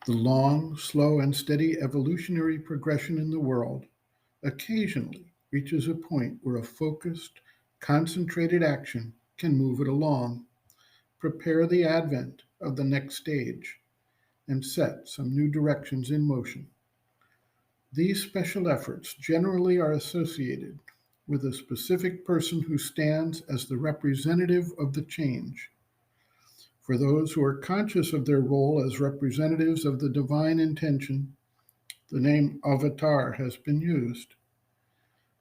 The long, slow, and steady evolutionary progression in the world occasionally reaches a point where a focused, concentrated action can move it along, prepare the advent of the next stage, and set some new directions in motion. These special efforts generally are associated with a specific person who stands as the representative of the change. For those who are conscious of their role as representatives of the divine intention, the name avatar has been used.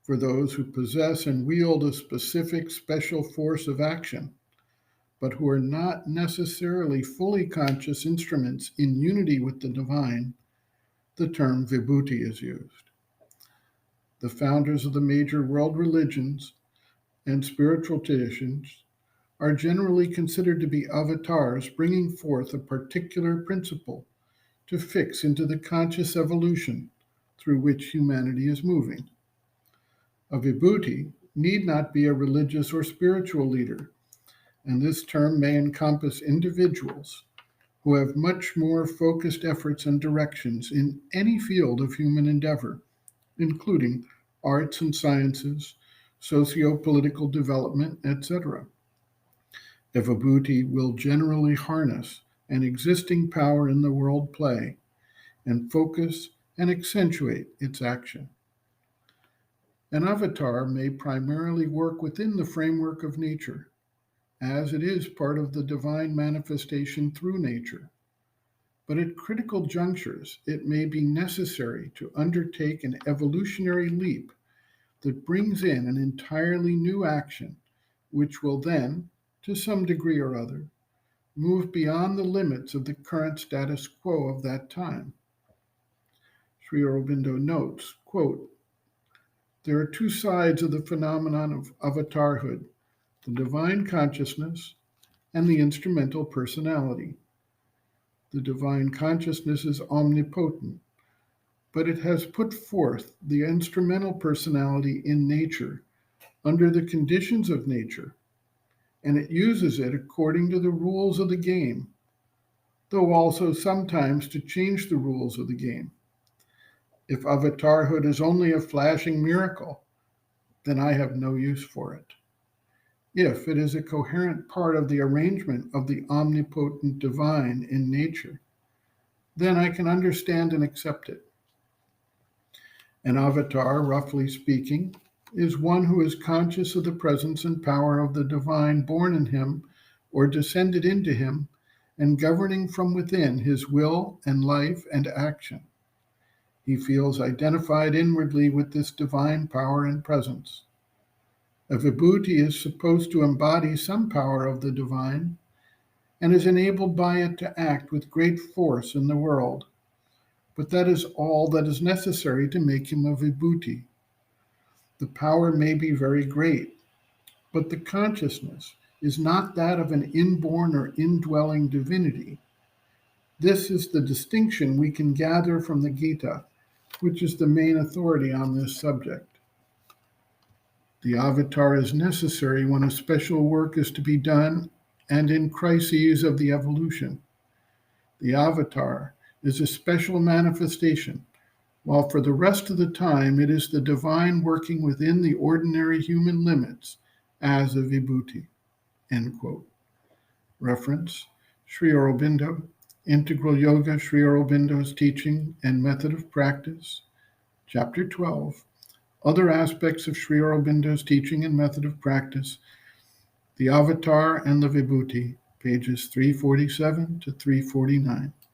For those who possess and wield a specific special force of action, but who are not necessarily fully conscious instruments in unity with the divine, the term Vibhuti is used. The founders of the major world religions and spiritual traditions are generally considered to be avatars bringing forth a particular principle to fix into the conscious evolution through which humanity is moving. A Vibhuti need not be a religious or spiritual leader, and this term may encompass individuals who have much more focused efforts and directions in any field of human endeavor, including arts and sciences, socio-political development, etc. A Vibhuti will generally harness an existing power in the world play and focus and accentuate its action. An avatar may primarily work within the framework of nature, as it is part of the divine manifestation through nature. But at critical junctures, it may be necessary to undertake an evolutionary leap that brings in an entirely new action, which will then, to some degree or other, move beyond the limits of the current status quo of that time. Sri Aurobindo notes, quote, "There are two sides of the phenomenon of avatarhood, the divine consciousness and the instrumental personality. The divine consciousness is omnipotent, but it has put forth the instrumental personality in nature under the conditions of nature, and it uses it according to the rules of the game, though also sometimes to change the rules of the game. If avatarhood is only a flashing miracle, then I have no use for it. If it is a coherent part of the arrangement of the omnipotent divine in nature, then I can understand and accept it. An avatar, roughly speaking, is one who is conscious of the presence and power of the divine born in him or descended into him and governing from within his will and life and action. He feels identified inwardly with this divine power and presence. A Vibhuti is supposed to embody some power of the divine and is enabled by it to act with great force in the world. But that is all that is necessary to make him a Vibhuti. The power may be very great, but the consciousness is not that of an inborn or indwelling divinity. This is the distinction we can gather from the Gita, which is the main authority on this subject. The avatar is necessary when a special work is to be done and in crises of the evolution. The avatar is a special manifestation, while for the rest of the time it is the divine working within the ordinary human limits as a Vibhuti." End quote. Reference, Sri Aurobindo, Integral Yoga, Sri Aurobindo's Teaching and Method of Practice, Chapter 12, Other Aspects of Sri Aurobindo's Teaching and Method of Practice, The Avatar and the Vibhuti, pages 347 to 349.